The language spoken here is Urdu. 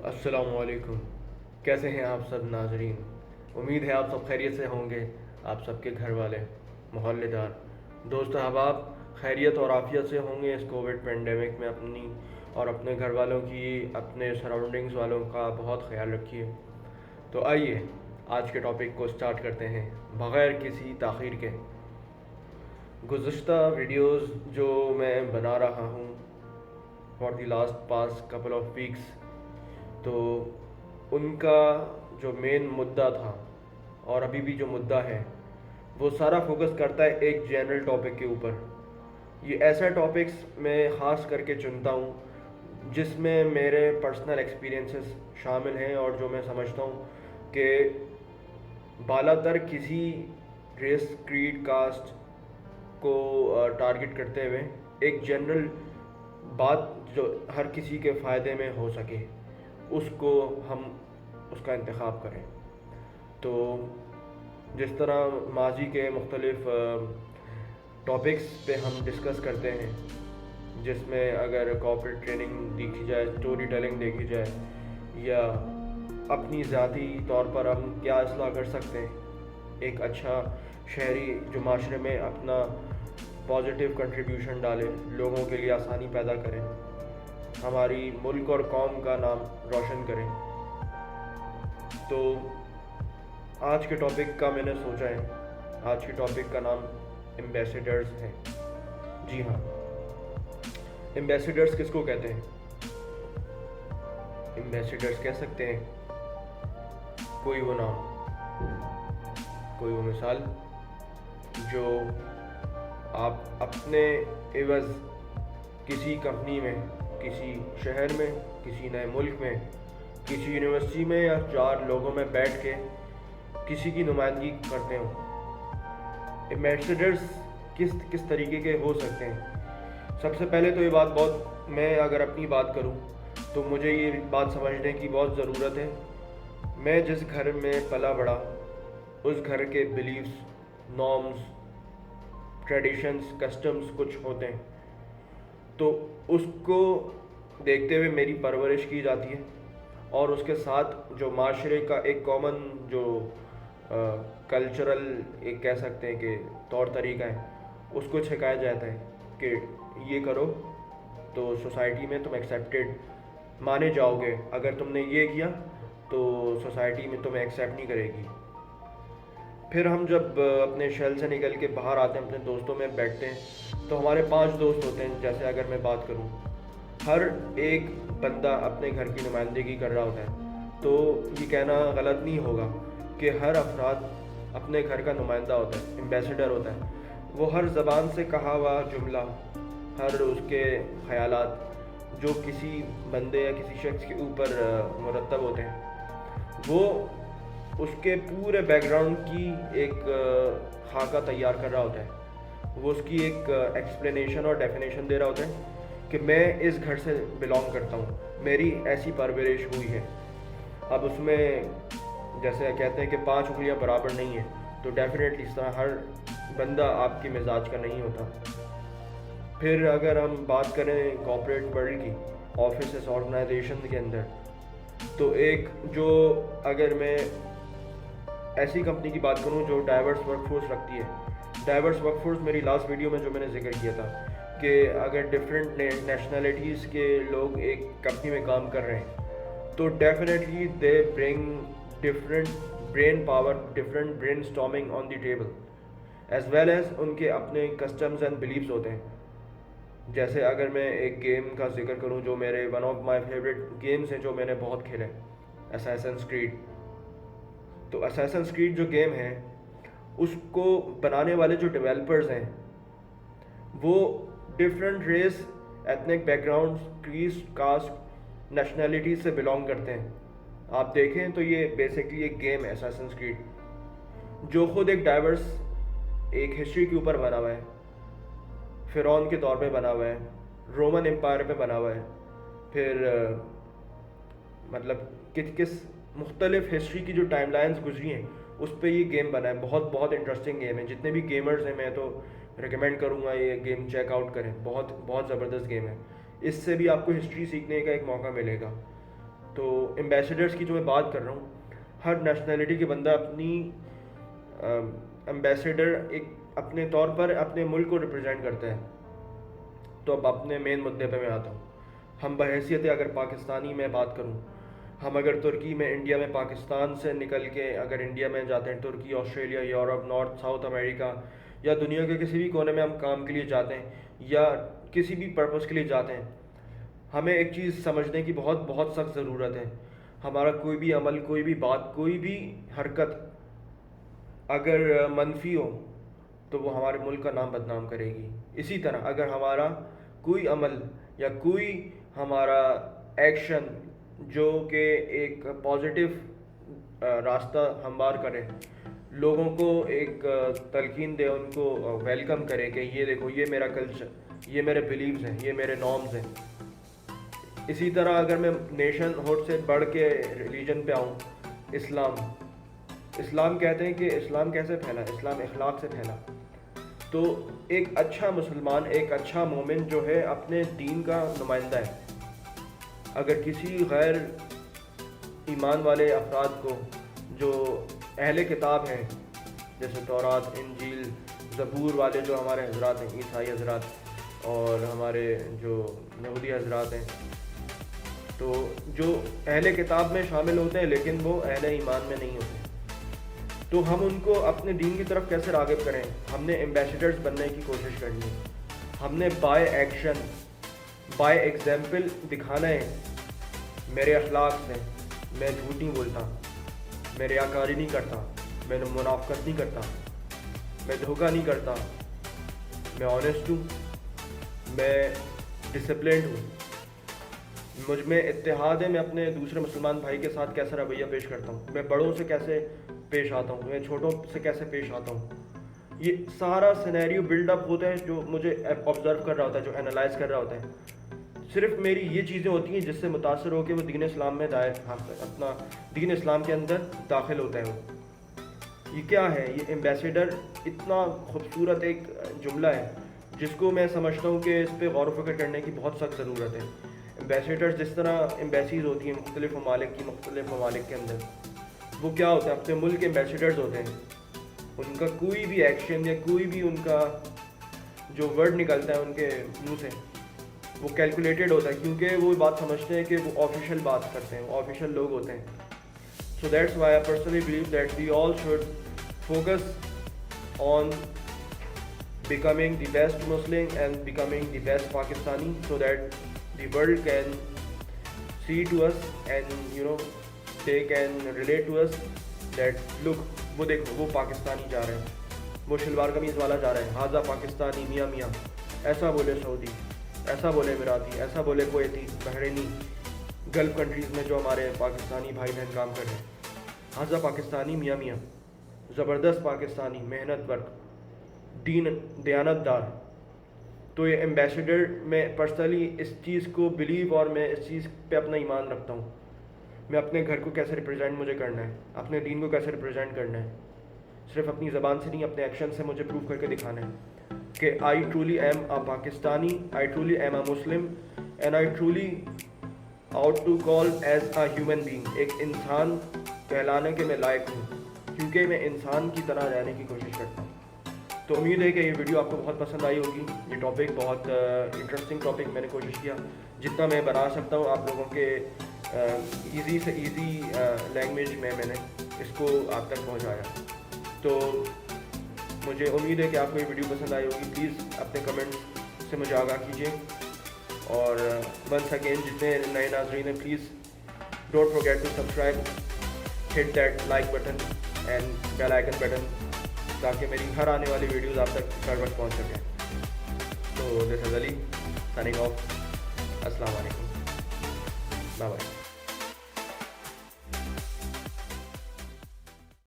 السلام علیکم. کیسے ہیں آپ سب ناظرین؟ امید ہے آپ سب خیریت سے ہوں گے. آپ سب کے گھر والے، محلے دار، دوست احباب خیریت اور عافیت سے ہوں گے. اس کووڈ پینڈیمک میں اپنی اور اپنے گھر والوں کی، اپنے سراؤنڈنگز والوں کا بہت خیال رکھیے. تو آئیے آج کے ٹاپک کو سٹارٹ کرتے ہیں بغیر کسی تاخیر کے. گزشتہ ویڈیوز جو میں بنا رہا ہوں for the last pass couple of weeks, تو ان کا جو مین مدعا تھا اور ابھی بھی جو مدعا ہے، وہ سارا فوکس کرتا ہے ایک جنرل ٹاپک کے اوپر. یہ ایسا ٹاپکس میں خاص کر کے چنتا ہوں جس میں میرے پرسنل ایکسپیرینسز شامل ہیں، اور جو میں سمجھتا ہوں کہ بالا تر کسی ریس، کریڈ، کاسٹ کو ٹارگٹ کرتے ہوئے ایک جنرل بات جو ہر کسی کے فائدے میں ہو سکے، اس کو ہم اس کا انتخاب کریں. تو جس طرح ماضی کے مختلف ٹاپکس پہ ہم ڈسکس کرتے ہیں، جس میں اگر کارپوریٹ ٹریننگ دیکھی جائے، اسٹوری ٹیلنگ دیکھی جائے، یا اپنی ذاتی طور پر ہم کیا اصلاح کر سکتے ہیں، ایک اچھا شہری جو معاشرے میں اپنا پازیٹیو کنٹریبیوشن ڈالے، لوگوں کے لیے آسانی پیدا کرے، ہماری ملک اور قوم کا نام روشن کریں. تو آج کے ٹاپک کا میں نے سوچا ہے، آج کے ٹاپک کا نام ایمبیسیڈرز ہے. جی ہاں، ایمبیسیڈرز کس کو کہتے ہیں؟ ایمبیسیڈرز کہہ سکتے ہیں کوئی وہ نام، کوئی وہ مثال جو آپ اپنے عوض کسی کمپنی میں، کسی شہر میں، کسی نئے ملک میں، کسی یونیورسٹی میں یا چار لوگوں میں بیٹھ کے کسی کی نمائندگی کرتے ہوں. ایمبیسیڈرز کس طریقے کے ہو سکتے ہیں؟ سب سے پہلے تو یہ بات میں اگر اپنی بات کروں تو مجھے یہ بات سمجھنے کی بہت ضرورت ہے. میں جس گھر میں پلا بڑھا، اس گھر کے بلیفس، نارمز، ٹریڈیشنز، کسٹمز کچھ ہوتے ہیں، تو اس کو دیکھتے ہوئے میری پرورش کی جاتی ہے، اور اس کے ساتھ جو معاشرے کا ایک کامن جو کلچرل ایک کہہ سکتے ہیں کہ طور طریقہ ہے، اس کو سکھایا جاتا ہے کہ یہ کرو تو سوسائٹی میں تم ایکسیپٹیڈ مانے جاؤ گے، اگر تم نے یہ کیا تو سوسائٹی میں تمہیں ایکسیپٹ نہیں کرے گی. پھر ہم جب اپنے شیل سے نکل کے باہر آتے ہیں، اپنے دوستوں میں بیٹھتے ہیں، تو ہمارے 5 دوست ہوتے ہیں. جیسے اگر میں بات کروں، ہر ایک بندہ اپنے گھر کی نمائندگی کر رہا ہوتا ہے. تو یہ کہنا غلط نہیں ہوگا کہ ہر افراد اپنے گھر کا نمائندہ ہوتا ہے، ایمبیسیڈر ہوتا ہے. وہ ہر زبان سے کہا ہوا جملہ، ہر اس کے خیالات جو کسی بندے یا کسی شخص کے اوپر مرتب ہوتے ہیں، وہ اس کے پورے بیک گراؤنڈ کی ایک خاکہ تیار کر رہا ہوتا ہے. وہ اس کی ایک ایکسپلینیشن اور ڈیفینیشن دے رہا ہوتا ہے کہ میں اس گھر سے بلانگ کرتا ہوں، میری ایسی پرورش ہوئی ہے. اب اس میں جیسے کہتے ہیں کہ 5 انگلیاں برابر نہیں ہیں، تو ڈیفینیٹلی اس طرح ہر بندہ آپ کی مزاج کا نہیں ہوتا. پھر اگر ہم بات کریں کارپوریٹ ورلڈ کی، آفیسز، آرگنائزیشن کے اندر، تو ایک جو اگر میں ایسی کمپنی کی بات کروں جو ڈائیورس ورک فورس رکھتی ہے. ڈائیورس ورک فورس میری لاسٹ ویڈیو میں جو میں نے ذکر کیا تھا کہ اگر ڈفرینٹ نیشنلٹیز کے لوگ ایک کمپنی میں کام کر رہے ہیں، تو definitely they bring different brain power, different brain storming on the table, as well as ان کے اپنے کسٹمز اینڈ بلیفس ہوتے ہیں. جیسے اگر میں ایک گیم کا ذکر کروں جو میرے one of my favourite games ہیں، جو میں نے بہت کھیلے، اساسنز کریڈ. تو اساسنز کریڈ جو گیم ہے، اس کو بنانے والے جو ڈیولپرز ہیں، وہ different race, ethnic background, creeds, caste, nationalities سے بلانگ کرتے ہیں. آپ دیکھیں تو یہ بیسکلی ایک گیم ہے اساسنز کریڈ، جو خود ایک ڈائیورس ایک ہسٹری کے اوپر بنا ہوا ہے. فرعون کے دور پہ بنا ہوا ہے، رومن امپائر پہ بنا ہوا ہے. پھر مطلب کس مختلف ہسٹری کی جو ٹائم لائنز گزری ہیں، اس پہ یہ گیم بنا ہے. بہت بہت انٹرسٹنگ گیم ہے. جتنے بھی گیمرز ہیں، میں تو ریکمینڈ کروں گا یہ گیم چیک آؤٹ کریں. بہت بہت زبردست گیم ہے. اس سے بھی آپ کو ہسٹری سیکھنے کا ایک موقع ملے گا. تو ایمبیسیڈرس کی جو میں بات کر رہا ہوں، ہر نیشنلٹی کے بندہ اپنی ایمبیسیڈر ایک اپنے طور پر اپنے ملک کو ریپرزینٹ کرتا ہے. تو اب اپنے مین مدعے پہ میں آتا ہوں. ہم بحیثیت اگر پاکستانی میں بات کروں، ہم اگر ترکی میں، انڈیا میں، پاکستان سے نکل کے اگر انڈیا میں جاتے ہیں، ترکی، آسٹریلیا، یورپ، نارتھ ساؤتھ امریکہ یا دنیا کے کسی بھی کونے میں ہم کام کے لیے جاتے ہیں یا کسی بھی پرپس کے لیے جاتے ہیں، ہمیں ایک چیز سمجھنے کی بہت بہت سخت ضرورت ہے. ہمارا کوئی بھی عمل، کوئی بھی بات، کوئی بھی حرکت اگر منفی ہو تو وہ ہمارے ملک کا نام بدنام کرے گی. اسی طرح اگر ہمارا کوئی عمل یا کوئی ہمارا ایکشن جو کہ ایک پازیٹیو راستہ ہموار کرے، لوگوں کو ایک تلقین دے، ان کو ویلکم کرے کہ یہ دیکھو، یہ میرا کلچر، یہ میرے بلیوز ہیں، یہ میرے نارمز ہیں. اسی طرح اگر میں نیشن ہوڈ سے بڑھ کے ریلیجن پہ آؤں، اسلام کہتے ہیں کہ اسلام کیسے پھیلا؟ اسلام اخلاق سے پھیلا. تو ایک اچھا مسلمان، ایک اچھا مومن جو ہے اپنے دین کا نمائندہ ہے. اگر کسی غیر ایمان والے افراد کو، جو اہل کتاب ہیں جیسے تورات، انجیل، زبور والے جو ہمارے حضرات ہیں، عیسائی حضرات اور ہمارے جو یہودی حضرات ہیں، تو جو اہل کتاب میں شامل ہوتے ہیں لیکن وہ اہل ایمان میں نہیں ہوتے، تو ہم ان کو اپنے دین کی طرف کیسے راغب کریں؟ ہم نے ایمبیسیڈرز بننے کی کوشش کرنی ہے. ہم نے بائی ایکشن، بائی ایگزامپل دکھانا ہے. میرے اخلاق سے میں جھوٹ نہیں بولتا، میں ریاکاری نہیں کرتا، میں منافقت نہیں کرتا، میں دھوکہ نہیں کرتا، میں آنیسٹ ہوں، میں ڈسپلنڈ ہوں، مجھ میں اتحاد ہے. میں اپنے دوسرے مسلمان بھائی کے ساتھ کیسا رویہ پیش کرتا ہوں، میں بڑوں سے کیسے پیش آتا ہوں، میں چھوٹوں سے کیسے پیش آتا ہوں. یہ سارا سینیریو بلڈ اپ ہوتا ہے جو مجھے آبزرو کر رہا ہوتا ہے، جو انالائز کر رہا ہوتا ہے. صرف میری یہ چیزیں ہوتی ہیں جس سے متاثر ہو کے وہ دین اسلام میں اپنا دین اسلام کے اندر داخل ہوتا ہے. یہ کیا ہے؟ یہ ایمبیسیڈر اتنا خوبصورت ایک جملہ ہے جس کو میں سمجھتا ہوں کہ اس پہ غور و فکر کرنے کی بہت سخت ضرورت ہے. ایمبیسیڈرز جس طرح ایمبیسیز ہوتی ہیں مختلف ممالک کے اندر، وہ کیا ہوتا ہے؟ اپنے ملک کے ایمبیسیڈرز ہوتے ہیں. ان کا کوئی بھی ایکشن یا کوئی بھی ان کا جو ورڈ نکلتا ہے ان کے منہ سے، وہ کیلکولیٹڈ ہوتا ہے، کیونکہ وہ بات سمجھتے ہیں کہ وہ آفیشیل بات کرتے ہیں، وہ آفیشیل لوگ ہوتے ہیں. So that's why I personally believe that we all should focus on becoming the best Muslim and becoming the best Pakistani, so that the world can see to us and they can relate to us that look, وہ دیکھو، وہ پاکستانی جا رہے ہیں، وہ شلوار قمیض والا جا رہے ہیں، ہاذا پاکستانی، میاں میاں. ایسا بولے سعودی، ایسا بولے اماراتی، ایسا بولے کویتی، بحرینی، گلف کنٹریز میں جو ہمارے پاکستانی بھائی بہن کام کر رہے ہیں. ہاذا پاکستانی، میاں میاں، زبردست پاکستانی، محنت ورک، دیانت دار. تو یہ ایمبیسیڈر، میں پرسنلی اس چیز کو بلیو اور میں اس چیز پہ اپنا ایمان رکھتا ہوں. میں اپنے گھر کو کیسے ریپرزینٹ مجھے کرنا ہے، اپنے دین کو کیسے ریپرزینٹ کرنا ہے، صرف اپنی زبان سے نہیں، اپنے ایکشن سے مجھے پروف کر کے دکھانا ہے کہ I truly am a Pakistani, I truly am a Muslim and I truly ought to call as a human being. ایک انسان کہلانے کے میں لائق ہوں کیونکہ میں انسان کی طرح رہنے کی کوشش کرتا ہوں. تو امید ہے کہ یہ ویڈیو آپ کو بہت پسند آئی ہوگی. یہ ٹاپک بہت انٹرسٹنگ ٹاپک، میں نے کوشش کیا جتنا میں بنا سکتا ہوں آپ لوگوں کے ایزی سے ایزی لینگویج میں نے اس کو آپ تک پہنچایا. تو مجھے امید ہے کہ آپ کو یہ ویڈیو پسند آئی ہوگی. پلیز اپنے کمنٹ سے مجھے آگاہ کیجیے، اور ونس اگین جتنے نئے ناظرین ہیں please don't forget to subscribe, hit that like button and bell icon button, تاکہ میری ہر آنے والی ویڈیوز آپ تک ہر وقت پہنچ سکیں. تو دس از علی سائننگ آف. السلام علیکم، بائے بائے.